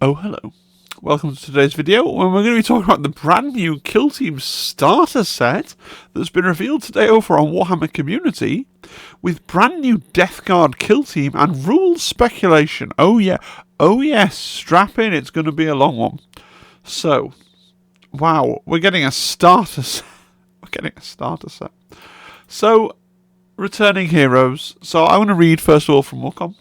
Oh, hello. Welcome to today's video, when we're going to be talking about the brand new Kill Team starter set that's been revealed today over on Warhammer Community, with brand new Death Guard Kill Team and rules speculation. Oh yeah, oh yes, strap in, it's going to be a long one. So, wow, we're getting a starter set. We're getting a starter set. So, returning heroes. So I'm going to read first of all from Warcom.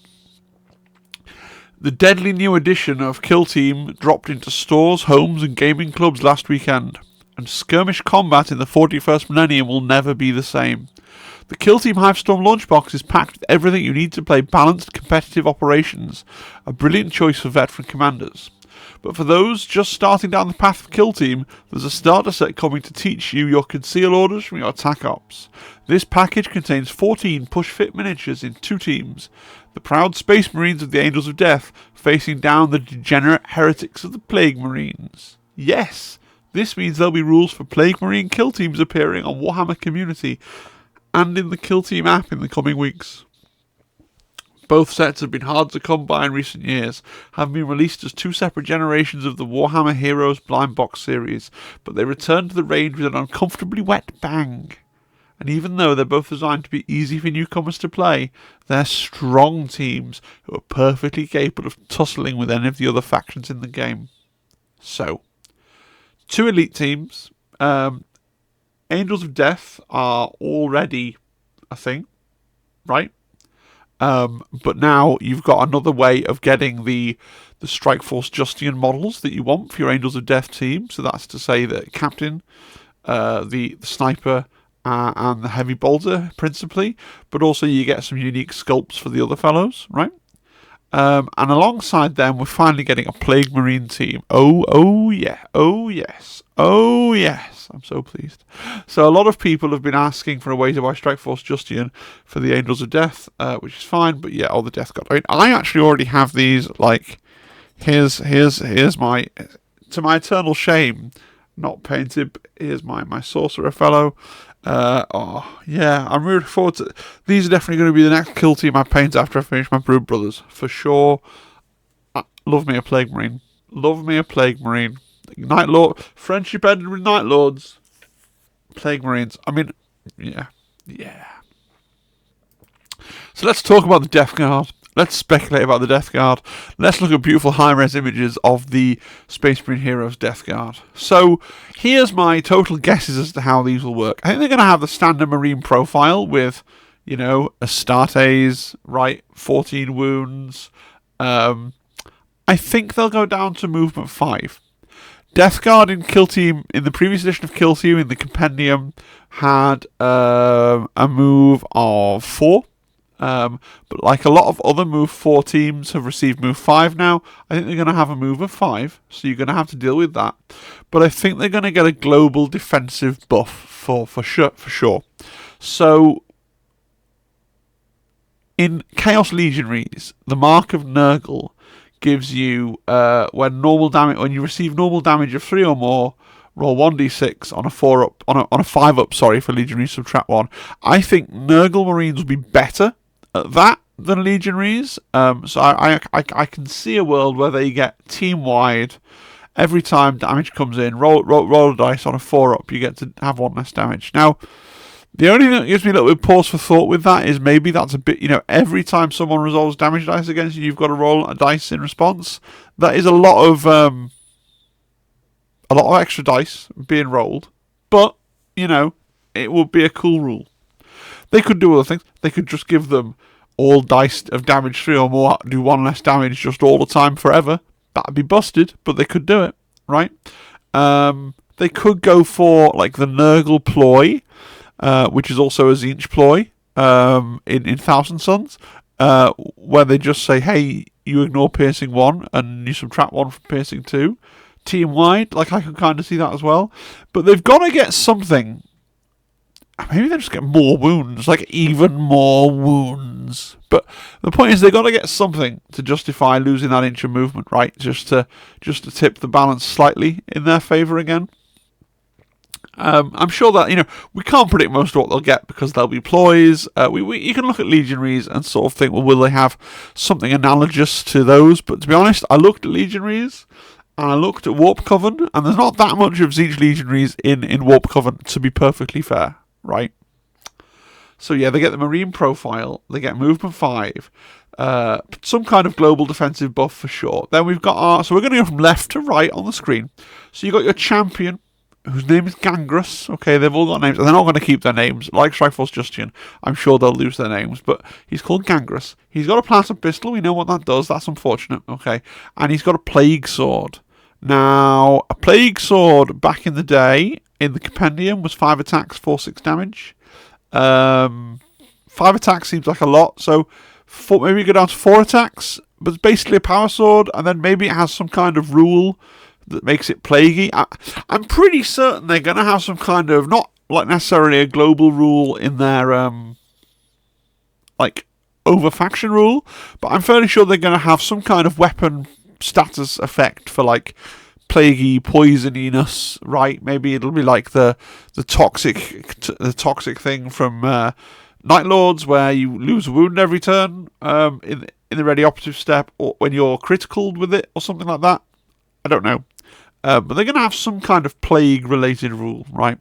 The deadly new edition of Kill Team dropped into stores, homes and gaming clubs last weekend, and skirmish combat in the 41st millennium will never be the same. The Kill Team Hivestorm launch box is packed with everything you need to play balanced competitive operations, a brilliant choice for veteran commanders. But for those just starting down the path of Kill Team, there's a starter set coming to teach you your conceal orders from your attack ops. This package contains 14 push-fit miniatures in 2 teams. The proud Space Marines of the Angels of Death facing down the degenerate heretics of the Plague Marines. Yes, this means there'll be rules for Plague Marine Kill Teams appearing on Warhammer Community and in the Kill Team app in the coming weeks. Both sets have been hard to come by in recent years, having been released as 2 separate generations of the Warhammer Heroes Blind Box series, but they return to the range with an uncomfortably wet bang. And even though they're both designed to be easy for newcomers to play, they're strong teams who are perfectly capable of tussling with any of the other factions in the game. So, 2 elite teams. Angels of Death are already a thing, right? But now you've got another way of getting the Strike Force Justian models that you want for your Angels of Death team. So that's to say that Captain, the Sniper, and the Heavy Bolter principally, but also you get some unique sculpts for the other fellows, right? And alongside them, we're finally getting a Plague Marine team. Oh yeah, oh yes, oh yes. I'm so pleased. So a lot of people have been asking for a way to buy Strike Force Justian for the Angels of Death, which is fine, but yeah, all the Death Guard. I mean, I actually already have these, like, here's my, to my eternal shame, not painted, here's my Sorcerer fellow. Oh yeah, I'm really looking forward to. These are definitely going to be the next Kill Team I paint after I finish my Brood Brothers for sure. Love me a Plague Marine. Love me a Plague Marine. Night Lord, friendship ended with Night Lords. Plague Marines. I mean, yeah. So let's talk about the Death Guard. Let's speculate about the Death Guard. Let's look at beautiful high-res images of the Space Marine Heroes Death Guard. So here's my total guesses as to how these will work. I think they're going to have the standard Marine profile with, you know, Astartes, right, 14 wounds. I think they'll go down to movement 5. Death Guard in Kill Team, in the previous edition of Kill Team, in the Compendium, had a move of 4. But like a lot of other move 4 teams have received move 5 now, I think they're going to have a move of 5, so you're going to have to deal with that. But I think they're going to get a global defensive buff for sure. So, in Chaos Legionaries, the Mark of Nurgle gives you, when you receive normal damage of 3 or more, roll 1d6 on a 4-up, on a 5-up, sorry, for Legionaries subtract 1. I think Nurgle Marines will be better at that than Legionaries. So I can see a world where they get team-wide, every time damage comes in, roll a dice on a 4-up, you get to have 1 less damage. Now, the only thing that gives me a little bit of pause for thought with that is maybe that's a bit, every time someone resolves damage dice against you, you've got to roll a dice in response. That is a lot of extra dice being rolled, but, it would be a cool rule. They could do other things. They could just give them all dice of damage 3 or more, do 1 less damage just all the time forever. That'd be busted, but they could do it, right? They could go for, like, the Nurgle ploy, which is also a Tzeentch ploy in Thousand Suns, where they just say, hey, you ignore piercing 1 and you subtract 1 from piercing 2. Team-wide, like, I can kind of see that as well. But they've got to get something. Maybe they just get more wounds, like even more wounds. But the point is, they've got to get something to justify losing that inch of movement, right? Just to tip the balance slightly in their favour again. I'm sure that, we can't predict most of what they'll get because they'll be ploys. You can look at legionaries and sort of think, well, will they have something analogous to those? But to be honest, I looked at legionaries and I looked at Warp Coven, and there's not that much of Siege legionaries in Warp Coven, to be perfectly fair, right? So yeah, they get the Marine profile, they get movement 5, some kind of global defensive buff for sure. Then we've got so we're going to go from left to right on the screen. So you've got your champion, whose name is Gangrus. Okay, they've all got names, and they're not going to keep their names. Like Strikeforce Justian, I'm sure they'll lose their names, but he's called Gangrus. He's got a plasma pistol, we know what that does, that's unfortunate, okay. And he's got a plague sword. Now, a plague sword back in the day, in the compendium, was 5 attacks, 4/6 damage. 5 attacks seems like a lot, so maybe you go down to 4 attacks, but it's basically a power sword, and then maybe it has some kind of rule that makes it plaguey. I'm pretty certain they're going to have some kind of, not like necessarily a global rule in their like over faction rule, but I'm fairly sure they're going to have some kind of weapon status effect for like plaguey poisoniness, right? Maybe it'll be like the toxic thing from Night Lords, where you lose a wound every turn in the ready operative step, or when you're critical with it, or something like that. I don't know. But they're going to have some kind of plague-related rule, right?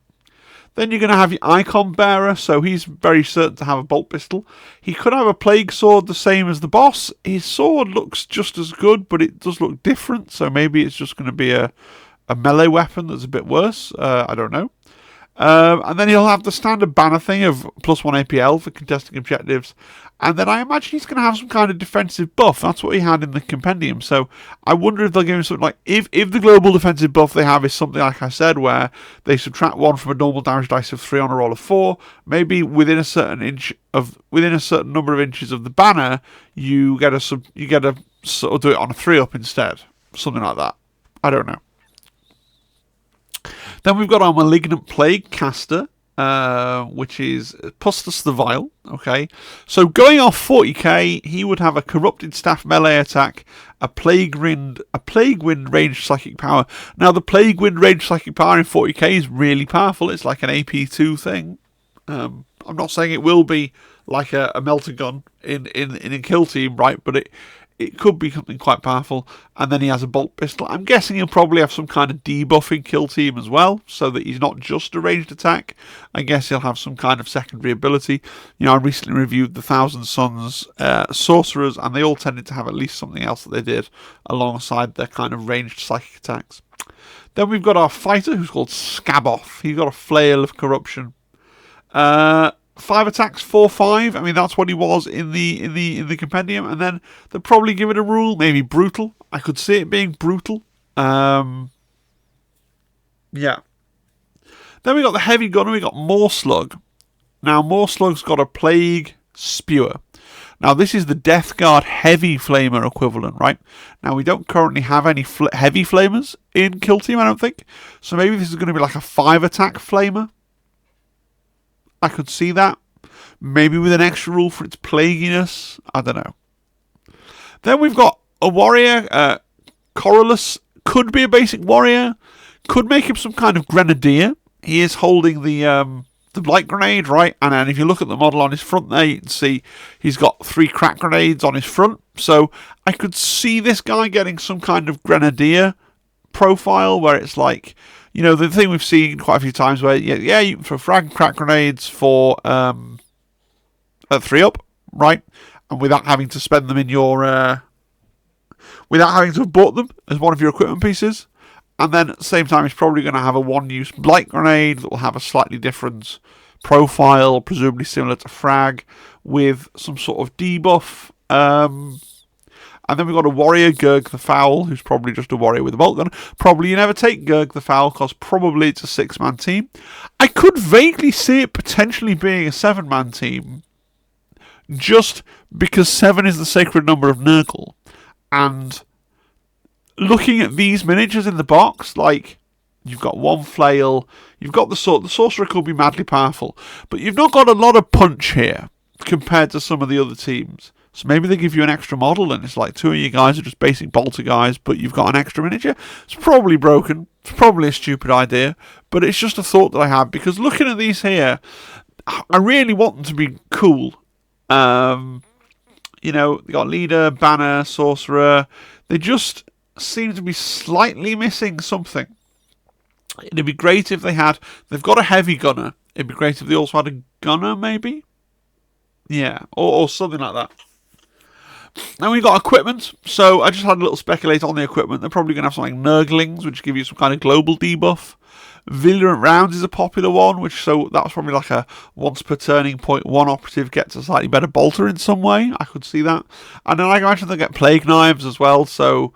Then you're going to have your Icon Bearer, so he's very certain to have a bolt pistol. He could have a plague sword the same as the boss. His sword looks just as good, but it does look different, so maybe it's just going to be a melee weapon that's a bit worse. I don't know. And then he'll have the standard banner thing of +1 APL for contesting objectives. And then I imagine he's going to have some kind of defensive buff. That's what he had in the compendium. So I wonder if they'll give him something like, if the global defensive buff they have is something like I said, where they subtract 1 from a normal damage dice of 3 on a roll of 4, maybe within a certain number of inches of the banner, you get a sort of do it on a 3-up instead, something like that. I don't know. Then we've got our Malignant Plague Caster, which is Pustus the Vile. Okay, so going off 40k, he would have a Corrupted Staff melee attack, a Plague Wind ranged psychic power. Now, the Plague Wind ranged psychic power in 40k is really powerful. It's like an AP2 thing. I'm not saying it will be like a melter gun in a kill team, right? But it could be something quite powerful. And then he has a bolt pistol. I'm guessing he'll probably have some kind of debuffing kill team as well, so that he's not just a ranged attack. I guess he'll have some kind of secondary ability. I recently reviewed the Thousand Sons sorcerers, and they all tended to have at least something else that they did alongside their kind of ranged psychic attacks. Then we've got our fighter, who's called Scaboff. He's got a flail of corruption. 5 attacks, 4/5. I mean, that's what he was in the compendium. And then they'll probably give it a rule, maybe brutal. I could see it being brutal. Yeah. Then we got the heavy gunner. We got Morslug. Now, Morslug's got a plague spewer. Now, this is the Death Guard heavy flamer equivalent, right? Now, we don't currently have any heavy flamers in Kill Team, I don't think. So maybe this is going to be like a 5 attack flamer. I could see that. Maybe with an extra rule for its plaguiness. I don't know. Then we've got a warrior. Corylus could be a basic warrior. Could make him some kind of grenadier. He is holding the light grenade, right? And then if you look at the model on his front there, you can see he's got 3 crack grenades on his front. So I could see this guy getting some kind of grenadier profile where it's like, the thing we've seen quite a few times where, you can throw frag and crack grenades for a 3-up, right? And without having to spend them in your, without having to have bought them as one of your equipment pieces. And then at the same time, he's probably going to have a 1-use blight grenade that will have a slightly different profile, presumably similar to frag, with some sort of debuff. And then we've got a warrior, Gurg the Foul, who's probably just a warrior with a bolt gun. Probably you never take Gurg the Foul, because probably it's a 6-man team. I could vaguely see it potentially being a 7-man team, just because 7 is the sacred number of Nurgle. And looking at these miniatures in the box, like, you've got 1 flail, you've got the sorcerer could be madly powerful, but you've not got a lot of punch here compared to some of the other teams. So maybe they give you an extra model and it's like 2 of your guys are just basic bolter guys, but you've got an extra miniature. It's probably broken. It's probably a stupid idea, but it's just a thought that I had, because looking at these here, I really want them to be cool. You know, they got leader, banner, sorcerer. They just seem to be slightly missing something. It'd be great if they had... They've got a heavy gunner. It'd be great if they also had a gunner, maybe? Yeah, or something like that. Now we've got equipment. So I just had a little speculate on the equipment. They're probably going to have something like Nurglings, which give you some kind of global debuff. Virulent Rounds is a popular one, so that was probably like a once per turning point one operative gets a slightly better bolter in some way. I could see that. And then I imagine they get Plague Knives as well, so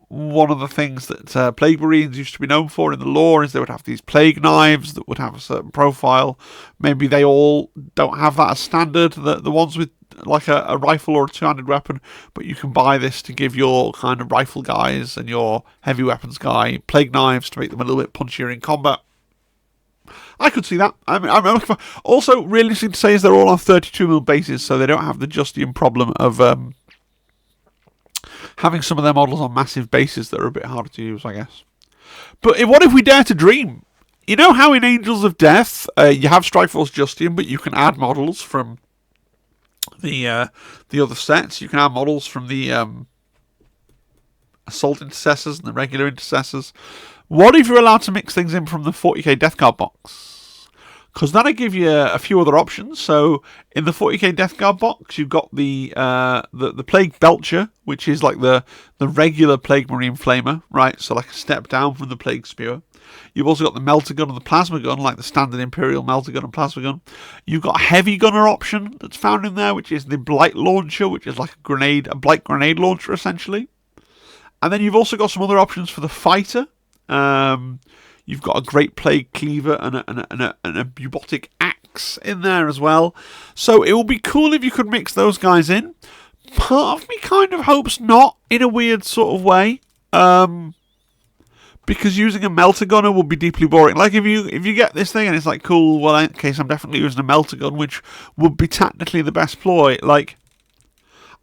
one of the things that Plague Marines used to be known for in the lore is they would have these Plague Knives that would have a certain profile. Maybe they all don't have that as standard, the ones with like a rifle or a two-handed weapon, but you can buy this to give your kind of rifle guys and your heavy weapons guy Plague Knives to make them a little bit punchier in combat. I could see that. I'm looking for... Also, really interesting to say is they're all on 32mm bases, so they don't have the Justian problem of having some of their models on massive bases that are a bit harder to use, I guess. But what if we dare to dream? You know how in Angels of Death you have Strikeforce Justian, but you can add models from the other sets. You can add models from the Assault Intercessors and the regular Intercessors. What if you're allowed to mix things in from the 40k Death Guard box? Because that'll give you a few other options. So in the 40k Death Guard box, you've got the Plague Belcher, which is like the regular Plague Marine Flamer, right? So like a step down from the Plague Spewer. You've also got the Melter Gun and the Plasma Gun, like the standard Imperial Melter Gun and Plasma Gun. You've got a Heavy Gunner option that's found in there, which is the Blight Launcher, which is like a Blight Grenade Launcher, essentially. And then you've also got some other options for the Fighter. You've got a Great Plague Cleaver and a Bubotic Axe in there as well. So it would be cool if you could mix those guys in. Part of me kind of hopes not, in a weird sort of way. Because using a Melter Gunner would be deeply boring. Like if you get this thing and it's like, cool, well in that case I'm definitely using a Melter Gun, which would be technically the best ploy. Like,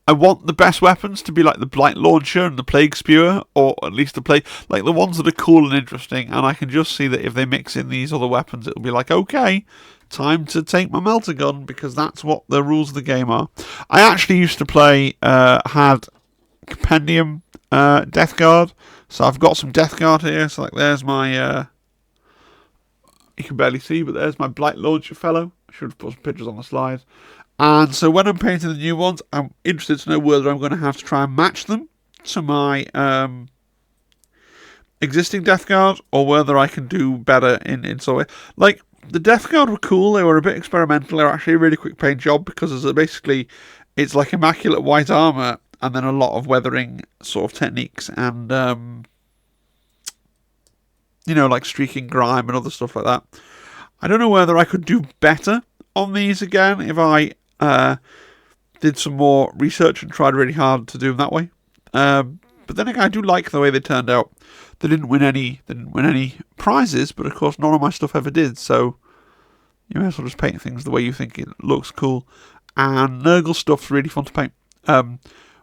I want the best weapons to be like the Blight Launcher and the Plague Spewer, or at least the Plague, like the ones that are cool and interesting, and I can just see that if they mix in these other weapons, it'll be like, okay, time to take my Melter Gun, because that's what the rules of the game are. I actually used to play, had Compendium Death Guard, so I've got some Death Guard here, so like there's my, you can barely see, but there's my Blight Launcher fellow. I should have put some pictures on the slide. And so when I'm painting the new ones, I'm interested to know whether I'm going to have to try and match them to my existing Death Guard, or whether I can do better in some way. Like, the Death Guard were cool, they were a bit experimental, they were actually a really quick paint job, because it's like immaculate white armour, and then a lot of weathering sort of techniques, and, you know, like streaking grime and other stuff like that. I don't know whether I could do better on these again if I did some more research and tried really hard to do them that way. But then again, I do like the way they turned out. They didn't win any prizes, but of course none of my stuff ever did. So you may as well just paint things the way you think it looks cool. And Nurgle stuff's really fun to paint.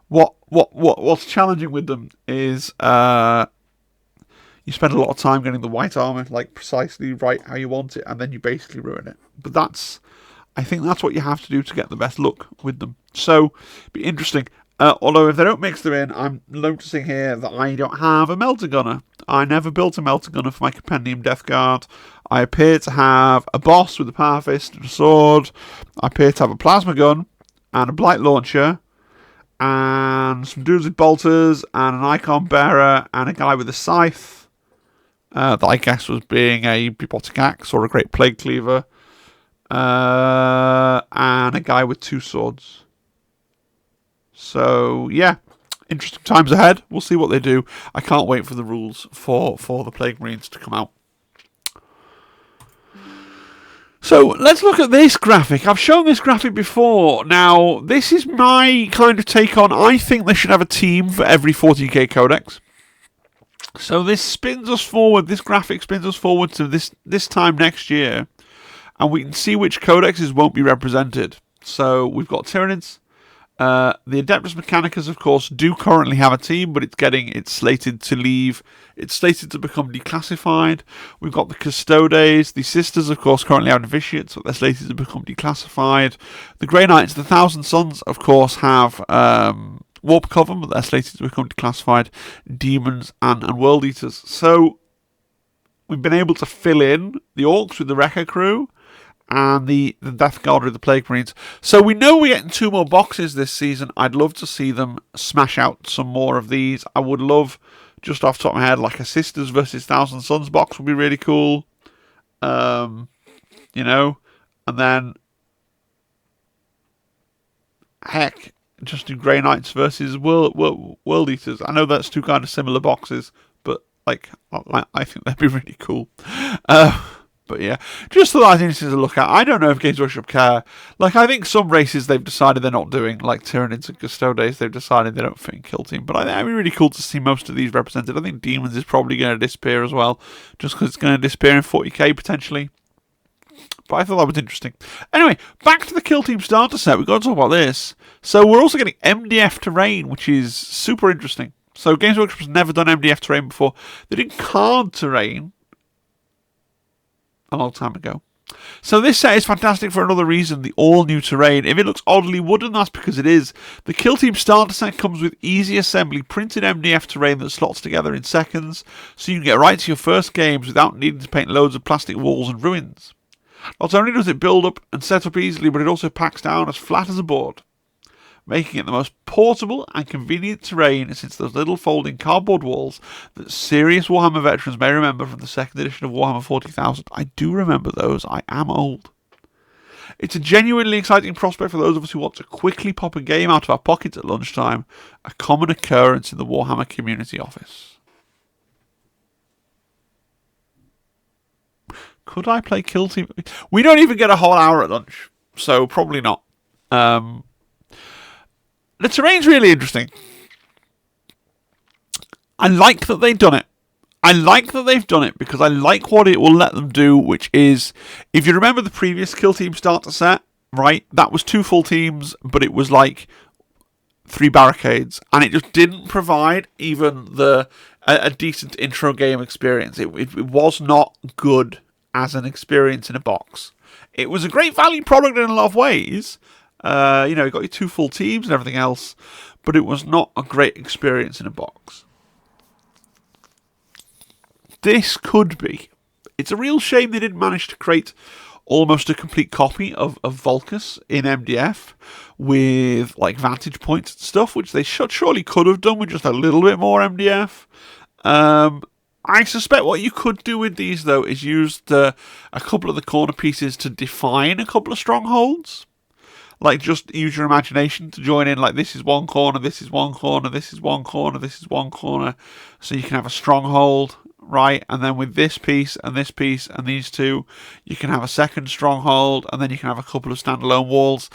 What's challenging with them is you spend a lot of time getting the white armor like precisely right how you want it, and then you basically ruin it. But I think that's what you have to do to get the best look with them. So, be interesting. Although if they don't mix them in, I'm noticing here that I don't have a Melter Gunner. I never built a Melter Gunner for my Compendium Death Guard. I appear to have a boss with a Power Fist and a sword. I appear to have a Plasma Gun and a Blight Launcher and some dudes with bolters and an Icon Bearer and a guy with a scythe that I guess was being a Bubotic Axe or a Great Plague Cleaver. And a guy with 2 swords. So, yeah, interesting times ahead. We'll see what they do. I can't wait for the rules for the Plague Marines to come out. So, let's look at this graphic. I've shown this graphic before. Now, this is my kind of take on, I think they should have a team for every 40k Codex. So this spins us forward, this graphic spins us forward to this time next year. And we can see which codexes won't be represented. So we've got Tyranids, The Adeptus Mechanicus, of course, do currently have a team, but it's slated to leave. It's slated to become declassified. We've got the Custodes. The Sisters, of course, currently have novitiates, but they're slated to become declassified. The Grey Knights, the Thousand Sons, of course, have Warp Coven, but they're slated to become declassified. Demons and World Eaters. So we've been able to fill in the Orcs with the Wrecker Crew and the Death Guard with the Plague Marines. So we know we're getting 2 more boxes this season. I'd love to see them smash out some more of these. I would love, just off the top of my head, like a Sisters versus Thousand Sons box would be really cool. And then, heck, just do Grey Knights versus World Eaters. I know that's 2 kind of similar boxes, but like I think that'd be really cool. But yeah, just thought that's interesting to look at. I don't know if Games Workshop care. Like, I think some races they've decided they're not doing, like Tyranids and Custodes, they've decided they don't fit in Kill Team. But I think it'd be really cool to see most of these represented. I think Demons is probably going to disappear as well, just because it's going to disappear in 40k potentially. But I thought that was interesting. Anyway, back to the Kill Team starter set. We've got to talk about this. So we're also getting MDF Terrain, which is super interesting. So Games Workshop has never done MDF Terrain before. They did Card Terrain a long time ago. So this set is fantastic for another reason, the all-new terrain. If it looks oddly wooden, that's because it is. The Kill Team starter set comes with easy assembly printed MDF terrain that slots together in seconds, so you can get right to your first games without needing to paint loads of plastic walls and ruins. Not only does it build up and set up easily, but it also packs down as flat as a board, making it the most portable and convenient terrain since those little folding cardboard walls that serious Warhammer veterans may remember from the second edition of Warhammer 40,000. I do remember those. I am old. It's a genuinely exciting prospect for those of us who want to quickly pop a game out of our pockets at lunchtime, a common occurrence in the Warhammer community office. Could I play Kill Team? We don't even get a whole hour at lunch, so probably not. The terrain's really interesting. I like that they've done it. I like that they've done it because I like what it will let them do, which is, if you remember the previous Kill Team starter set, right, that was 2 full teams, but it was like 3 barricades, and it just didn't provide even a decent intro game experience. It was not good as an experience in a box. It was a great value product in a lot of ways. You got your 2 full teams and everything else, but it was not a great experience in a box. This could be. It's a real shame they didn't manage to create almost a complete copy of Volcus in MDF with like vantage points and stuff, which they surely could have done with just a little bit more MDF. I suspect what you could do with these, though, is use a couple of the corner pieces to define a couple of strongholds. Like, just use your imagination to join in, like, this is one corner, this is one corner, this is one corner, this is one corner. So you can have a stronghold, right? And then with this piece and these 2, you can have a second stronghold, and then you can have a couple of standalone walls.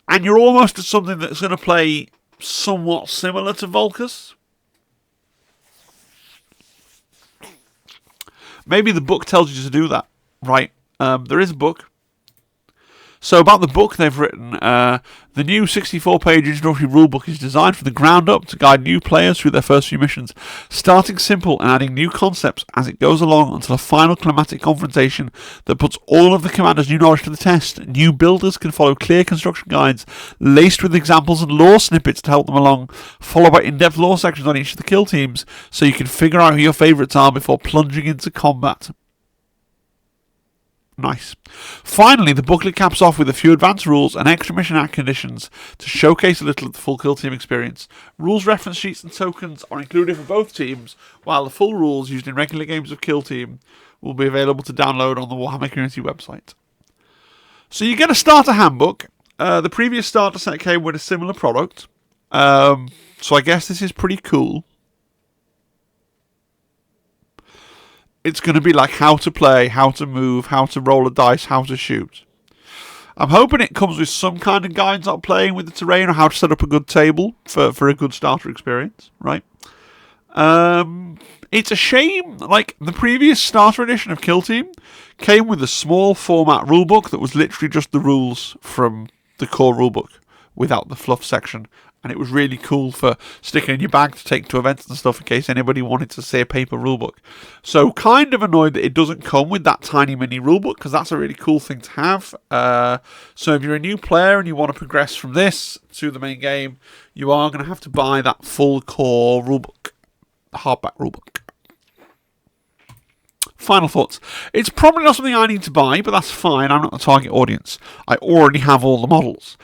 And you're almost at something that's going to play somewhat similar to Volcus. Maybe the book tells you to do that, right? There is a book. So about the book they've written, the new 64-page introductory rulebook is designed from the ground up to guide new players through their first few missions, starting simple and adding new concepts as it goes along until a final climatic confrontation that puts all of the commander's new knowledge to the test. New builders can follow clear construction guides laced with examples and lore snippets to help them along, followed by in-depth lore sections on each of the kill teams, so you can figure out who your favourites are before plunging into combat. Nice. Finally, the booklet caps off with a few advanced rules and extra mission act conditions to showcase a little of the full Kill Team experience. Rules reference sheets and tokens are included for both teams, while the full rules used in regular games of Kill Team will be available to download on the Warhammer Community website. So you get a starter handbook. The previous starter set came with a similar product, so I guess this is pretty cool. It's going to be like how to play, how to move, how to roll a dice, how to shoot. I'm hoping it comes with some kind of guides on playing with the terrain or how to set up a good table for a good starter experience, right? It's a shame, like the previous starter edition of Kill Team came with a small format rulebook that was literally just the rules from the core rulebook, without the fluff section. And it was really cool for sticking in your bag to take to events and stuff in case anybody wanted to see a paper rulebook. So kind of annoyed that it doesn't come with that tiny mini rulebook, because that's a really cool thing to have. So if you're a new player and you want to progress from this to the main game, you are going to have to buy that full core rulebook, the hardback rulebook. Final thoughts. It's probably not something I need to buy, but that's fine. I'm not the target audience. I already have all the models.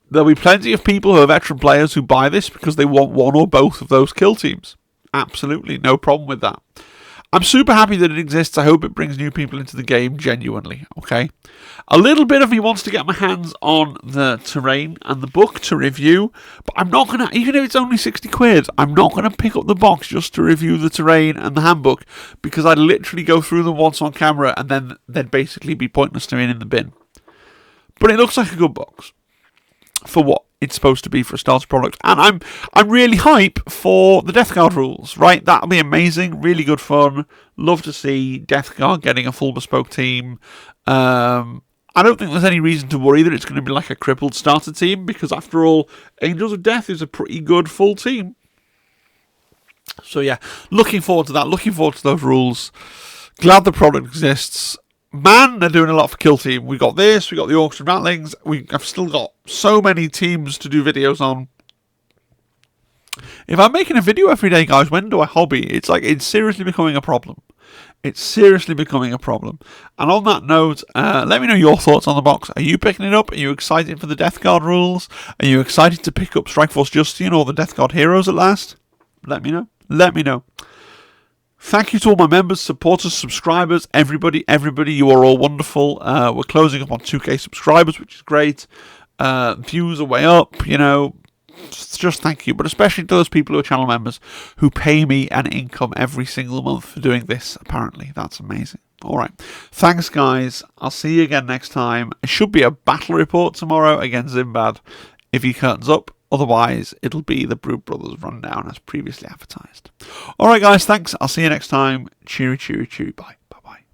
There'll be plenty of people who are veteran players who buy this because they want one or both of those kill teams. Absolutely, no problem with that. I'm super happy that it exists. I hope it brings new people into the game genuinely, okay? A little bit of me wants to get my hands on the terrain and the book to review, but I'm not going to, even if it's only 60 quid, I'm not going to pick up the box just to review the terrain and the handbook, because I'd literally go through them once on camera and then they'd basically be pointless to me in the bin. But it looks like a good box for what it's supposed to be for a starter product, and I'm really hype for the Death Guard rules, right? That'll be amazing, really good fun. Love to see Death Guard getting a full bespoke team. I don't think there's any reason to worry that it's going to be like a crippled starter team, because after all, Angels of Death is a pretty good full team. So yeah, looking forward to that, looking forward to those rules. Glad the product exists. Man, they're doing a lot for Kill Team. We got this, we got the Orcs and Ratlings. I've still got so many teams to do videos on. If I'm making a video every day, guys, when do I hobby? It's seriously becoming a problem. It's seriously becoming a problem. And on that note, let me know your thoughts on the box. Are you picking it up? Are you excited for the Death Guard rules? Are you excited to pick up Strikeforce Justine or the Death Guard heroes at last? Let me know. Let me know. Thank you to all my members, supporters, subscribers, everybody, you are all wonderful. We're closing up on 2k subscribers, which is great. Views are way up, you know. Just thank you, but especially to those people who are channel members who pay me an income every single month for doing this, apparently. That's amazing. All right. Thanks, guys. I'll see you again next time. It should be a battle report tomorrow against Zimbad if he curtains up. Otherwise, it'll be the Brood Brothers rundown as previously advertised. All right, guys, thanks. I'll see you next time. Cheery, cheery, cheery. Bye. Bye-bye.